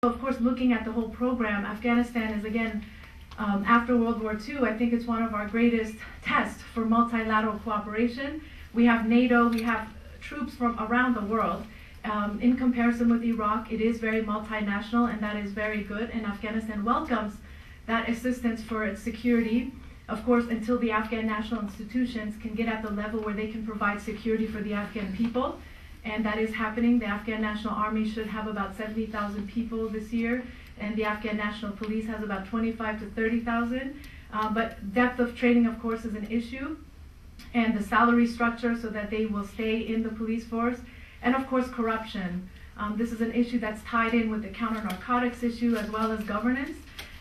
Of course, looking at the whole program, Afghanistan is, again, after World War II, I think it's one of our greatest tests for multilateral cooperation. We have NATO, we have troops from around the world. In comparison with Iraq, it is very multinational, and that is very good, and Afghanistan welcomes that assistance for its security. Of course, until the Afghan national institutions can get at the level where they can provide security for the Afghan people. And that is happening. The Afghan National Army should have about 70,000 people this year, and the Afghan National Police has about 25 to 30,000. But depth of training, of course, is an issue, and the salary structure so that they will stay in the police force, and of course corruption. This is an issue that's tied in with the counter-narcotics issue as well as governance.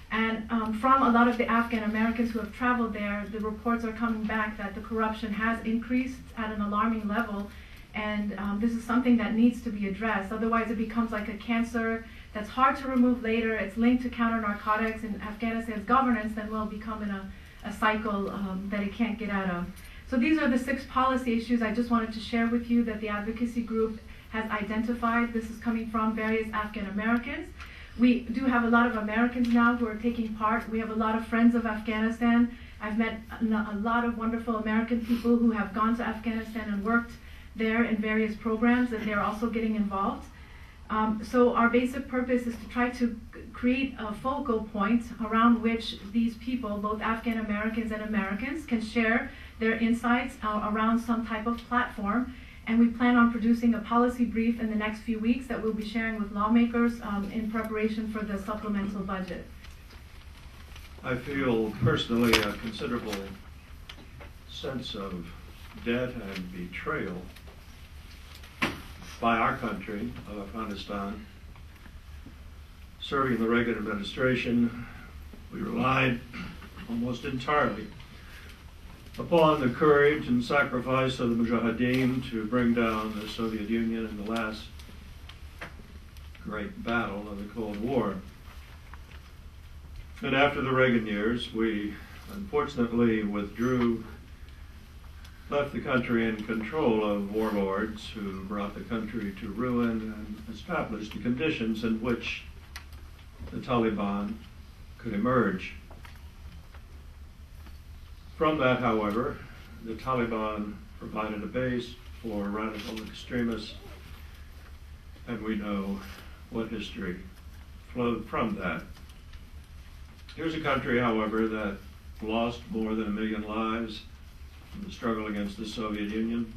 And from a lot of the Afghan Americans who have traveled there, the reports are coming back that the corruption has increased at an alarming level. And this is something that needs to be addressed. Otherwise, it becomes like a cancer that's hard to remove later. It's linked to counter-narcotics, and Afghanistan's governance then will become in a cycle that it can't get out of. So these are the 6 policy issues I just wanted to share with you that the advocacy group has identified. This is coming from various Afghan Americans. We do have a lot of Americans now who are taking part. We have a lot of friends of Afghanistan. I've met a lot of wonderful American people who have gone to Afghanistan and worked there in various programs, and they're also getting involved. So our basic purpose is to try to create a focal point around which these people, both Afghan Americans and Americans, can share their insights around some type of platform. And we plan on producing a policy brief in the next few weeks that we'll be sharing with lawmakers in preparation for the supplemental budget. I feel personally a considerable sense of debt and betrayal by our country of Afghanistan. Serving the Reagan administration, we relied almost entirely upon the courage and sacrifice of the Mujahideen to bring down the Soviet Union in the last great battle of the Cold War. And after the Reagan years, we unfortunately left the country in control of warlords who brought the country to ruin and established the conditions in which the Taliban could emerge. From that, however, the Taliban provided a base for radical extremists, and we know what history flowed from that. Here's a country, however, that lost more than 1 million lives in the struggle against the Soviet Union.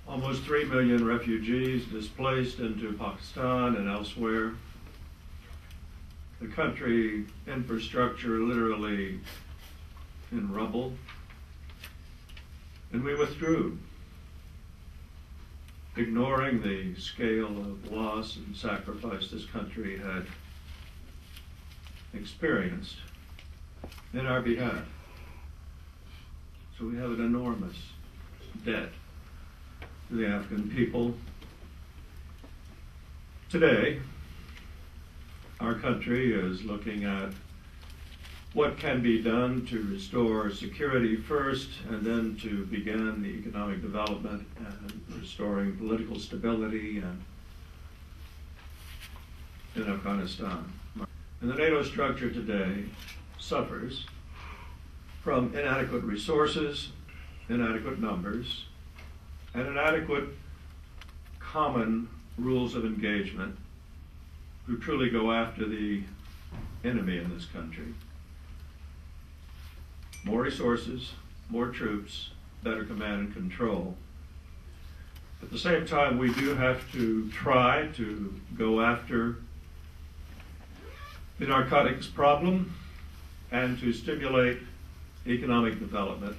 Almost 3 million refugees displaced into Pakistan and elsewhere. The country infrastructure literally in rubble. And we withdrew, ignoring the scale of loss and sacrifice this country had experienced in our behalf. So we have an enormous debt to the Afghan people. Today, our country is looking at what can be done to restore security first, and then to begin the economic development and restoring political stability in Afghanistan. And the NATO structure today suffers from inadequate resources, inadequate numbers, and inadequate common rules of engagement who truly go after the enemy in this country. More resources, more troops, better command and control. At the same time, we do have to try to go after the narcotics problem and to stimulate economic development.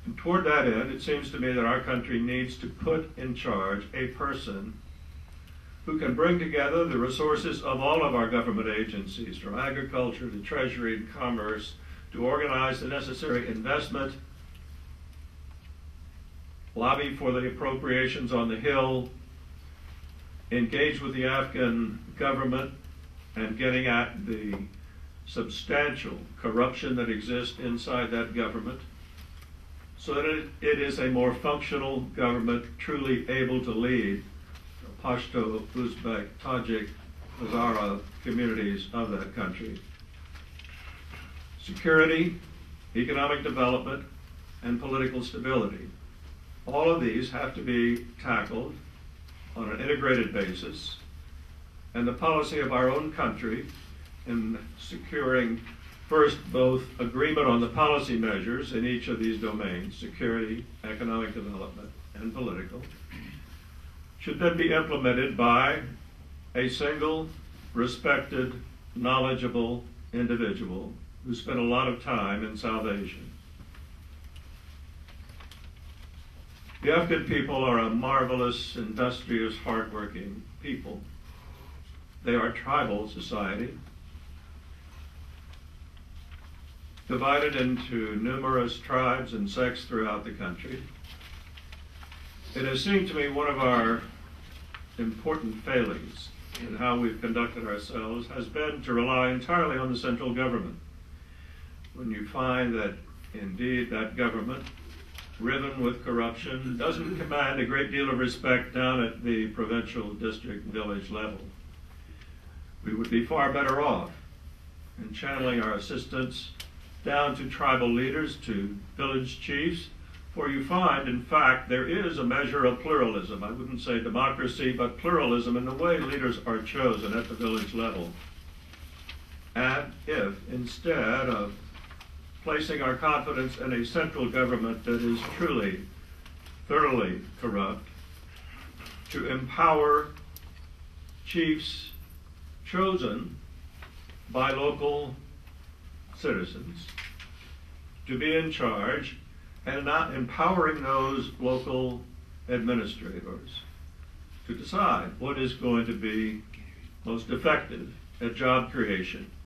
And toward that end, it seems to me that our country needs to put in charge a person who can bring together the resources of all of our government agencies, from agriculture to treasury and commerce, to organize the necessary investment, lobby for the appropriations on the Hill, engage with the Afghan government and getting at the substantial corruption that exists inside that government, so that it is a more functional government, truly able to lead Pashto, Uzbek, Tajik, Hazara communities of that country. Security, economic development, and political stability. All of these have to be tackled on an integrated basis, and the policy of our own country in securing first both agreement on the policy measures in each of these domains, security, economic development, and political, should then be implemented by a single, respected, knowledgeable individual who spent a lot of time in salvation. The Afghan people are a marvelous, industrious, hardworking people. They are a tribal society, divided into numerous tribes and sects throughout the country. It has seemed to me one of our important failings in how we've conducted ourselves has been to rely entirely on the central government. When you find that indeed that government, riven with corruption, doesn't command a great deal of respect down at the provincial, district, village level, we would be far better off in channeling our assistance down to tribal leaders, to village chiefs, for you find, in fact, there is a measure of pluralism. I wouldn't say democracy, but pluralism in the way leaders are chosen at the village level. And if, instead of placing our confidence in a central government that is truly, thoroughly corrupt, to empower chiefs chosen by local citizens to be in charge, and not empowering those local administrators to decide what is going to be most effective at job creation